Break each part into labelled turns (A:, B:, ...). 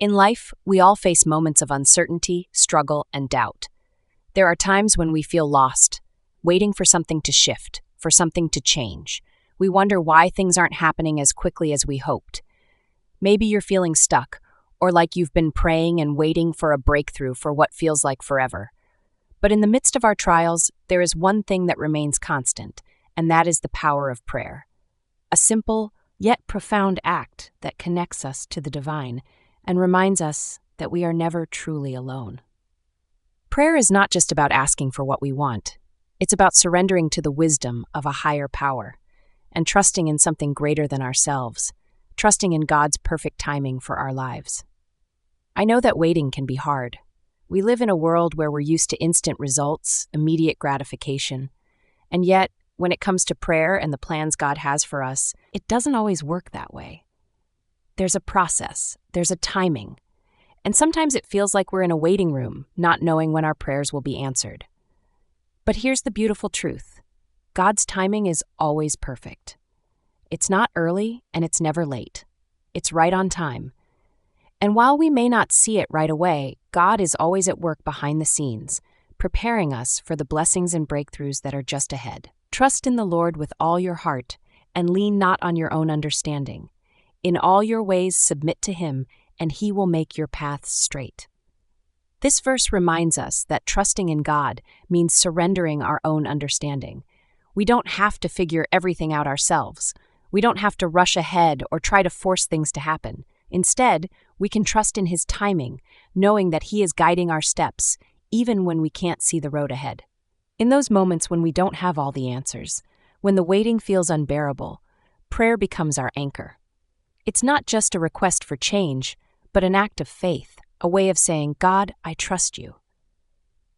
A: In life, we all face moments of uncertainty, struggle, and doubt. There are times when we feel lost, waiting for something to shift, for something to change. We wonder why things aren't happening as quickly as we hoped. Maybe you're feeling stuck, or like you've been praying and waiting for a breakthrough for what feels like forever. But in the midst of our trials, there is one thing that remains constant, and that is the power of prayer. A simple, yet profound act that connects us to the divine and reminds us that we are never truly alone. Prayer is not just about asking for what we want. It's about surrendering to the wisdom of a higher power and trusting in something greater than ourselves, trusting in God's perfect timing for our lives. I know that waiting can be hard. We live in a world where we're used to instant results, immediate gratification, and yet, when it comes to prayer and the plans God has for us, it doesn't always work that way. There's a process, there's a timing, and sometimes it feels like we're in a waiting room, not knowing when our prayers will be answered. But here's the beautiful truth. God's timing is always perfect. It's not early and it's never late. It's right on time. And while we may not see it right away, God is always at work behind the scenes, preparing us for the blessings and breakthroughs that are just ahead. Trust in the Lord with all your heart and lean not on your own understanding. In all your ways submit to Him, and He will make your paths straight. This verse reminds us that trusting in God means surrendering our own understanding. We don't have to figure everything out ourselves. We don't have to rush ahead or try to force things to happen. Instead, we can trust in His timing, knowing that He is guiding our steps, even when we can't see the road ahead. In those moments when we don't have all the answers, when the waiting feels unbearable, prayer becomes our anchor. It's not just a request for change, but an act of faith, a way of saying, God, I trust you.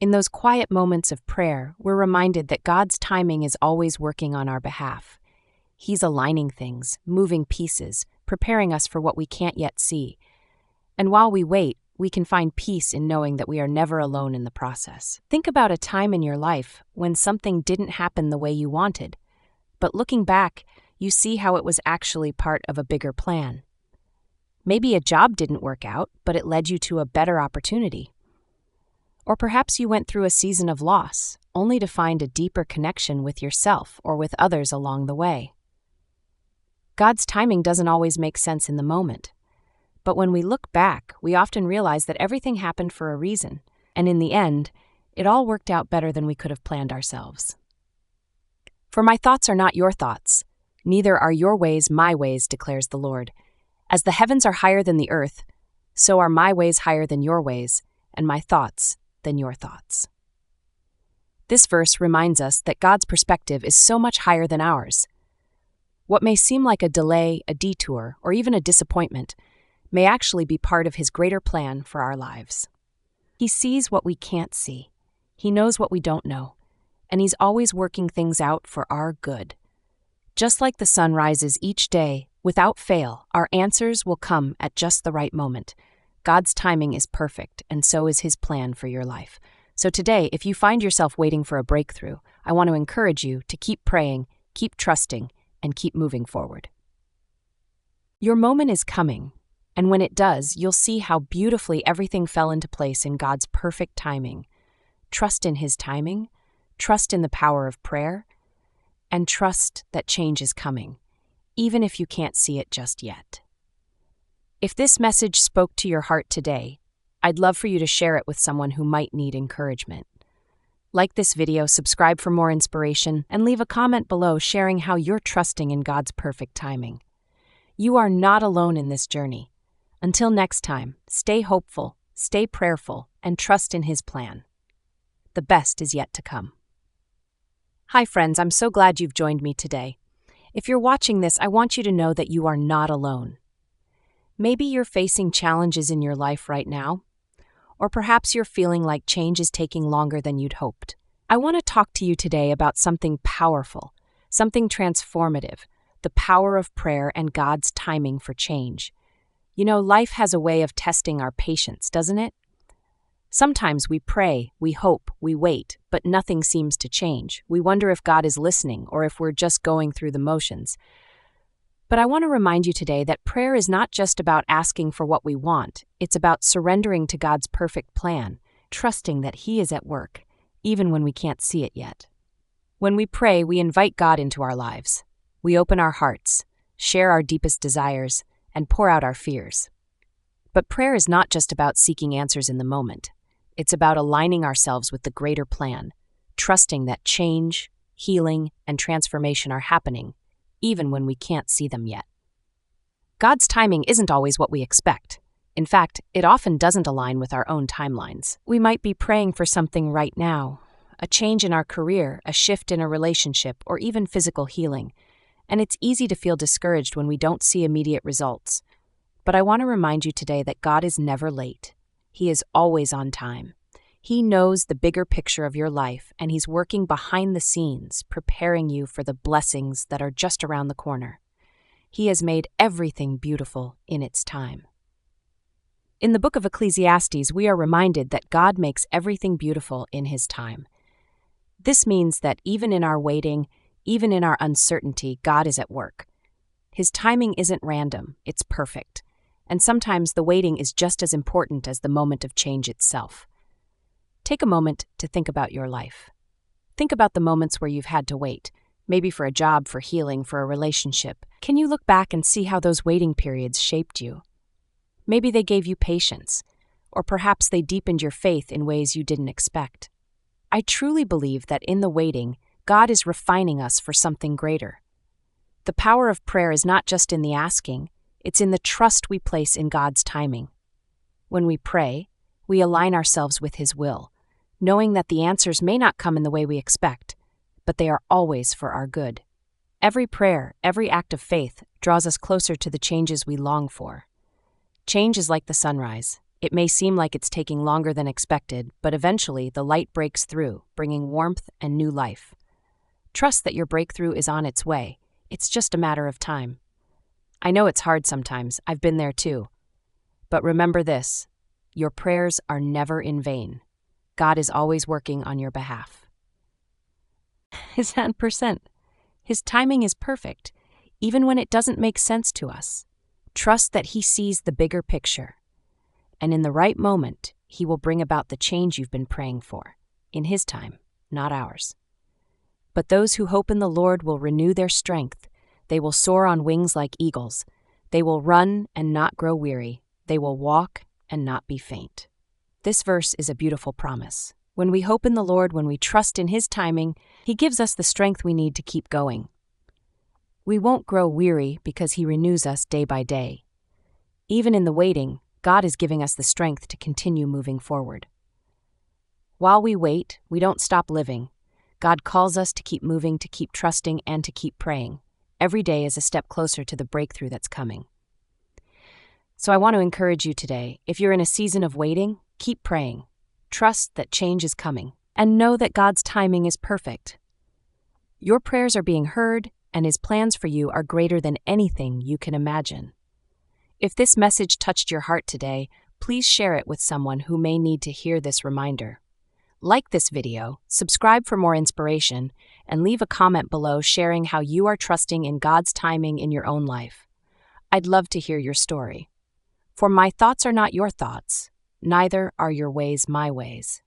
A: In those quiet moments of prayer, we're reminded that God's timing is always working on our behalf. He's aligning things, moving pieces, preparing us for what we can't yet see. And while we wait, we can find peace in knowing that we are never alone in the process. Think about a time in your life when something didn't happen the way you wanted, but looking back, you see how it was actually part of a bigger plan. Maybe a job didn't work out, but it led you to a better opportunity. Or perhaps you went through a season of loss, only to find a deeper connection with yourself or with others along the way. God's timing doesn't always make sense in the moment. But when we look back, we often realize that everything happened for a reason, and in the end, it all worked out better than we could have planned ourselves. For my thoughts are not your thoughts, neither are your ways my ways, declares the Lord. As the heavens are higher than the earth, so are my ways higher than your ways, and my thoughts than your thoughts. This verse reminds us that God's perspective is so much higher than ours. What may seem like a delay, a detour, or even a disappointment may actually be part of His greater plan for our lives. He sees what we can't see. He knows what we don't know, and He's always working things out for our good. Just like the sun rises each day, without fail, our answers will come at just the right moment. God's timing is perfect, and so is His plan for your life. So today, if you find yourself waiting for a breakthrough, I want to encourage you to keep praying, keep trusting, and keep moving forward. Your moment is coming, and when it does, you'll see how beautifully everything fell into place in God's perfect timing. Trust in His timing, trust in the power of prayer, and trust that change is coming, even if you can't see it just yet. If this message spoke to your heart today, I'd love for you to share it with someone who might need encouragement. Like this video, subscribe for more inspiration, and leave a comment below sharing how you're trusting in God's perfect timing. You are not alone in this journey. Until next time, stay hopeful, stay prayerful, and trust in His plan. The best is yet to come. Hi friends, I'm so glad you've joined me today. If you're watching this, I want you to know that you are not alone. Maybe you're facing challenges in your life right now, or perhaps you're feeling like change is taking longer than you'd hoped. I want to talk to you today about something powerful, something transformative, the power of prayer and God's timing for change. You know, life has a way of testing our patience, doesn't it? Sometimes we pray, we hope, we wait, but nothing seems to change. We wonder if God is listening or if we're just going through the motions. But I want to remind you today that prayer is not just about asking for what we want, it's about surrendering to God's perfect plan, trusting that He is at work, even when we can't see it yet. When we pray, we invite God into our lives. We open our hearts, share our deepest desires, and pour out our fears. But prayer is not just about seeking answers in the moment. It's about aligning ourselves with the greater plan, trusting that change, healing, and transformation are happening, even when we can't see them yet. God's timing isn't always what we expect. In fact, it often doesn't align with our own timelines. We might be praying for something right now, a change in our career, a shift in a relationship, or even physical healing, and it's easy to feel discouraged when we don't see immediate results. But I want to remind you today that God is never late. He is always on time. He knows the bigger picture of your life, and He's working behind the scenes, preparing you for the blessings that are just around the corner. He has made everything beautiful in its time. In the book of Ecclesiastes, we are reminded that God makes everything beautiful in His time. This means that even in our waiting, even in our uncertainty, God is at work. His timing isn't random, it's perfect. And sometimes the waiting is just as important as the moment of change itself. Take a moment to think about your life. Think about the moments where you've had to wait, maybe for a job, for healing, for a relationship. Can you look back and see how those waiting periods shaped you? Maybe they gave you patience, or perhaps they deepened your faith in ways you didn't expect. I truly believe that in the waiting, God is refining us for something greater. The power of prayer is not just in the asking, it's in the trust we place in God's timing. When we pray, we align ourselves with His will, knowing that the answers may not come in the way we expect, but they are always for our good. Every prayer, every act of faith draws us closer to the changes we long for. Change is like the sunrise. It may seem like it's taking longer than expected, but eventually the light breaks through, bringing warmth and new life. Trust that your breakthrough is on its way. It's just a matter of time. I know it's hard sometimes. I've been there too. But remember this, your prayers are never in vain. God is always working on your behalf. His 10%. His timing is perfect, even when it doesn't make sense to us. Trust that He sees the bigger picture. And in the right moment, He will bring about the change you've been praying for, in His time, not ours. But those who hope in the Lord will renew their strength. They will soar on wings like eagles. They will run and not grow weary. They will walk and not be faint. This verse is a beautiful promise. When we hope in the Lord, when we trust in His timing, He gives us the strength we need to keep going. We won't grow weary because He renews us day by day. Even in the waiting, God is giving us the strength to continue moving forward. While we wait, we don't stop living. God calls us to keep moving, to keep trusting, and to keep praying. Every day is a step closer to the breakthrough that's coming. So I want to encourage you today, if you're in a season of waiting, keep praying. Trust that change is coming, and know that God's timing is perfect. Your prayers are being heard, and His plans for you are greater than anything you can imagine. If this message touched your heart today, please share it with someone who may need to hear this reminder. Like this video, subscribe for more inspiration, and leave a comment below sharing how you are trusting in God's timing in your own life. I'd love to hear your story. For my thoughts are not your thoughts, neither are your ways my ways,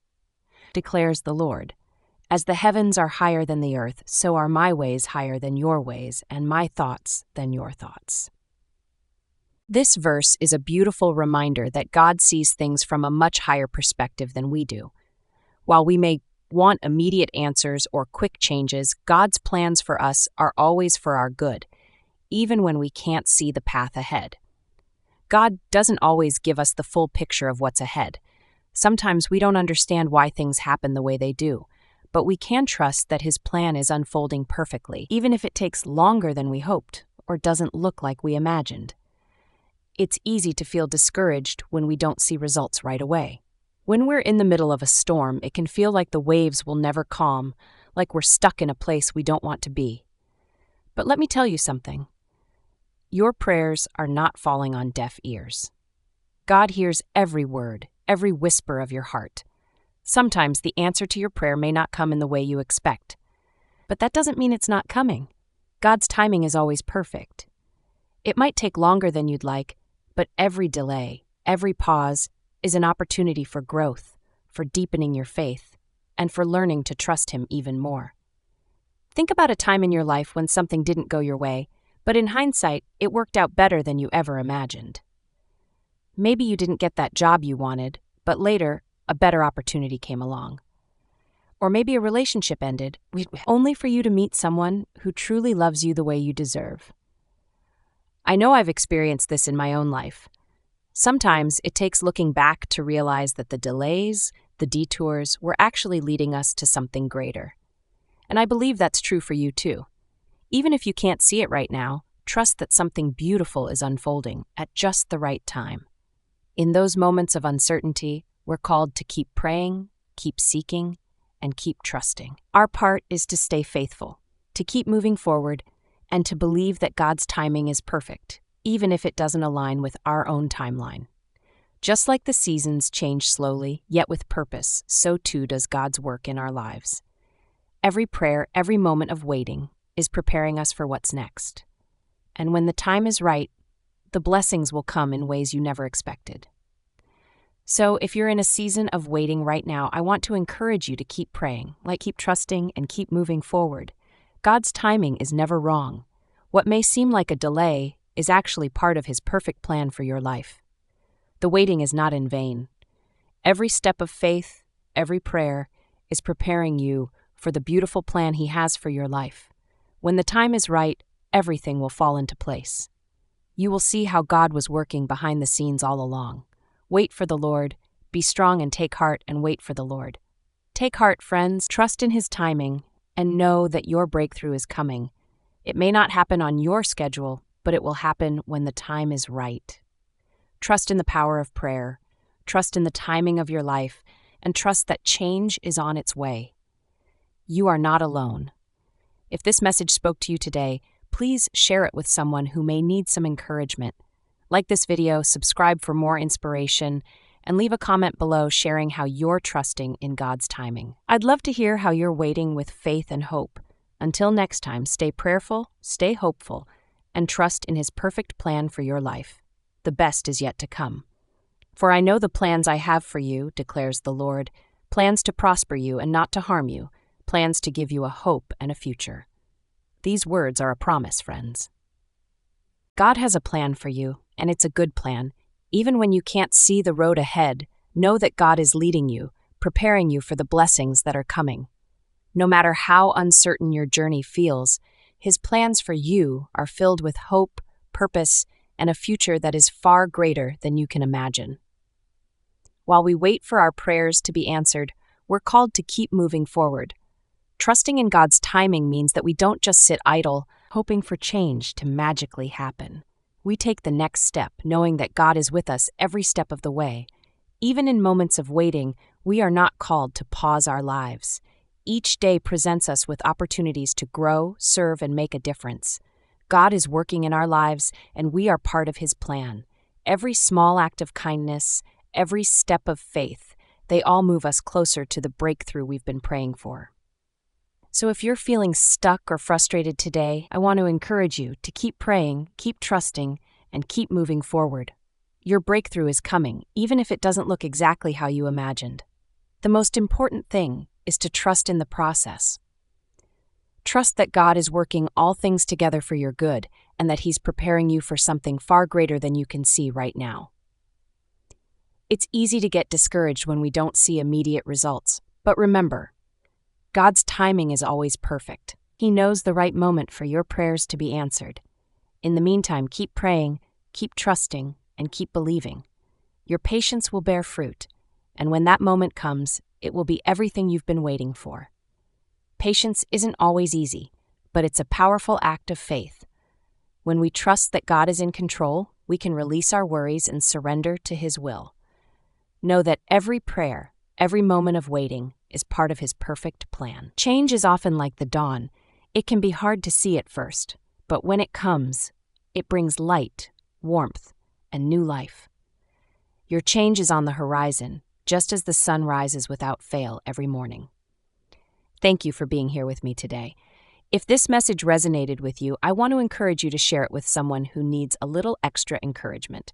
A: declares the Lord. As the heavens are higher than the earth, so are my ways higher than your ways, and my thoughts than your thoughts. This verse is a beautiful reminder that God sees things from a much higher perspective than we do. While we may want immediate answers or quick changes, God's plans for us are always for our good, even when we can't see the path ahead. God doesn't always give us the full picture of what's ahead. Sometimes we don't understand why things happen the way they do, but we can trust that His plan is unfolding perfectly, even if it takes longer than we hoped or doesn't look like we imagined. It's easy to feel discouraged when we don't see results right away. When we're in the middle of a storm, it can feel like the waves will never calm, like we're stuck in a place we don't want to be. But let me tell you something. Your prayers are not falling on deaf ears. God hears every word, every whisper of your heart. Sometimes the answer to your prayer may not come in the way you expect. But that doesn't mean it's not coming. God's timing is always perfect. It might take longer than you'd like, but every delay, every pause, is an opportunity for growth, for deepening your faith, and for learning to trust Him even more. Think about a time in your life when something didn't go your way, but in hindsight, it worked out better than you ever imagined. Maybe you didn't get that job you wanted, but later, a better opportunity came along. Or maybe a relationship ended, only for you to meet someone who truly loves you the way you deserve. I know I've experienced this in my own life. Sometimes it takes looking back to realize that the delays, the detours, were actually leading us to something greater. And I believe that's true for you too. Even if you can't see it right now, trust that something beautiful is unfolding at just the right time. In those moments of uncertainty, we're called to keep praying, keep seeking, and keep trusting. Our part is to stay faithful, to keep moving forward, and to believe that God's timing is perfect, even if it doesn't align with our own timeline. Just like the seasons change slowly, yet with purpose, so too does God's work in our lives. Every prayer, every moment of waiting, is preparing us for what's next. And when the time is right, the blessings will come in ways you never expected. So if you're in a season of waiting right now, I want to encourage you to keep praying, keep trusting, and keep moving forward. God's timing is never wrong. What may seem like a delay is actually part of His perfect plan for your life. The waiting is not in vain. Every step of faith, every prayer, is preparing you for the beautiful plan He has for your life. When the time is right, everything will fall into place. You will see how God was working behind the scenes all along. Wait for the Lord. Be strong and take heart and wait for the Lord. Take heart, friends. Trust in His timing and know that your breakthrough is coming. It may not happen on your schedule, but it will happen when the time is right. Trust in the power of prayer. Trust in the timing of your life, and trust that change is on its way. You are not alone. If this message spoke to you today, please share it with someone who may need some encouragement. Like this video, subscribe for more inspiration, and leave a comment below sharing how you're trusting in God's timing. I'd love to hear how you're waiting with faith and hope. Until next time, stay prayerful, stay hopeful, and trust in His perfect plan for your life. The best is yet to come. For I know the plans I have for you, declares the Lord, plans to prosper you and not to harm you, plans to give you a hope and a future. These words are a promise, friends. God has a plan for you, and it's a good plan. Even when you can't see the road ahead, know that God is leading you, preparing you for the blessings that are coming. No matter how uncertain your journey feels, His plans for you are filled with hope, purpose, and a future that is far greater than you can imagine. While we wait for our prayers to be answered, we're called to keep moving forward. Trusting in God's timing means that we don't just sit idle, hoping for change to magically happen. We take the next step, knowing that God is with us every step of the way. Even in moments of waiting, we are not called to pause our lives. Each day presents us with opportunities to grow, serve, and make a difference. God is working in our lives, and we are part of His plan. Every small act of kindness, every step of faith, they all move us closer to the breakthrough we've been praying for. So if you're feeling stuck or frustrated today, I want to encourage you to keep praying, keep trusting, and keep moving forward. Your breakthrough is coming, even if it doesn't look exactly how you imagined. The most important thing is to trust in the process. Trust that God is working all things together for your good, and that He's preparing you for something far greater than you can see right now. It's easy to get discouraged when we don't see immediate results, but remember, God's timing is always perfect. He knows the right moment for your prayers to be answered. In the meantime, keep praying, keep trusting, and keep believing. Your patience will bear fruit, and when that moment comes, it will be everything you've been waiting for. Patience isn't always easy, but it's a powerful act of faith. When we trust that God is in control, we can release our worries and surrender to His will. Know that every prayer, every moment of waiting, is part of His perfect plan. Change is often like the dawn. It can be hard to see at first, but when it comes, it brings light, warmth, and new life. Your change is on the horizon, just as the sun rises without fail every morning. Thank you for being here with me today. If this message resonated with you, I want to encourage you to share it with someone who needs a little extra encouragement.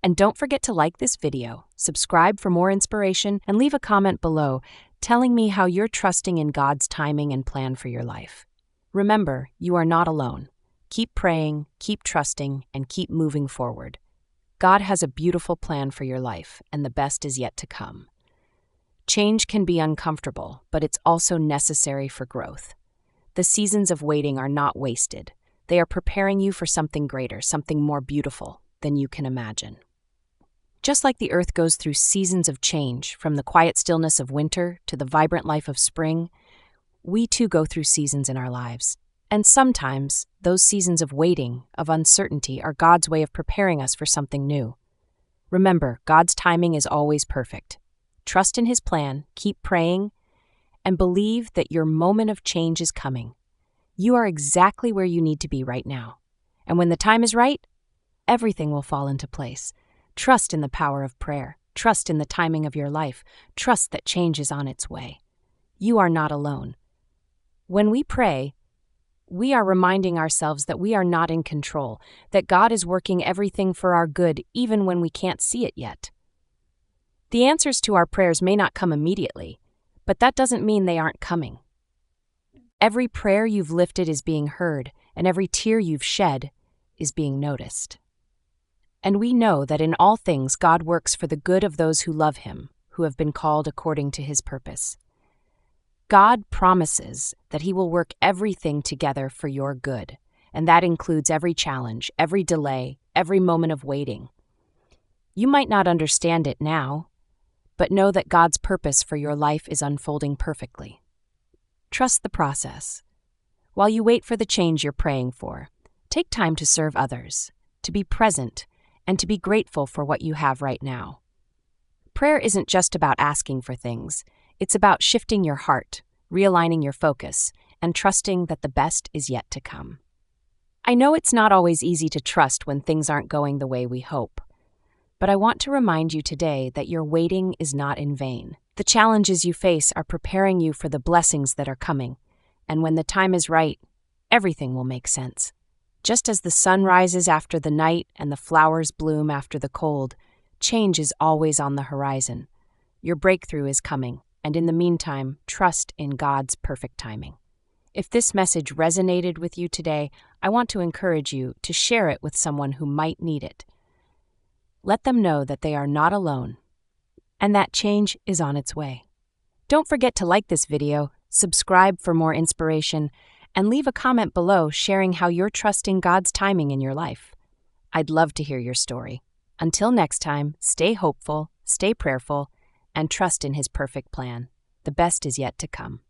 A: And don't forget to like this video, subscribe for more inspiration, and leave a comment below telling me how you're trusting in God's timing and plan for your life. Remember, you are not alone. Keep praying, keep trusting, and keep moving forward. God has a beautiful plan for your life, and the best is yet to come. Change can be uncomfortable, but it's also necessary for growth. The seasons of waiting are not wasted. They are preparing you for something greater, something more beautiful than you can imagine. Just like the earth goes through seasons of change, from the quiet stillness of winter to the vibrant life of spring, we too go through seasons in our lives. And sometimes, those seasons of waiting, of uncertainty, are God's way of preparing us for something new. Remember, God's timing is always perfect. Trust in His plan, keep praying, and believe that your moment of change is coming. You are exactly where you need to be right now. And when the time is right, everything will fall into place. Trust in the power of prayer. Trust in the timing of your life. Trust that change is on its way. You are not alone. When we pray, we are reminding ourselves that we are not in control, that God is working everything for our good even when we can't see it yet. The answers to our prayers may not come immediately, but that doesn't mean they aren't coming. Every prayer you've lifted is being heard, and every tear you've shed is being noticed. And we know that in all things God works for the good of those who love Him, who have been called according to His purpose. God promises that He will work everything together for your good, and that includes every challenge, every delay, every moment of waiting. You might not understand it now, but know that God's purpose for your life is unfolding perfectly. Trust the process. While you wait for the change you're praying for, take time to serve others, to be present, and to be grateful for what you have right now. Prayer isn't just about asking for things. It's about shifting your heart, realigning your focus, and trusting that the best is yet to come. I know it's not always easy to trust when things aren't going the way we hope, but I want to remind you today that your waiting is not in vain. The challenges you face are preparing you for the blessings that are coming, and when the time is right, everything will make sense. Just as the sun rises after the night and the flowers bloom after the cold, change is always on the horizon. Your breakthrough is coming, and in the meantime, trust in God's perfect timing. If this message resonated with you today, I want to encourage you to share it with someone who might need it. Let them know that they are not alone, and that change is on its way. Don't forget to like this video, subscribe for more inspiration, and leave a comment below sharing how you're trusting God's timing in your life. I'd love to hear your story. Until next time, stay hopeful, stay prayerful, and trust in His perfect plan. The best is yet to come.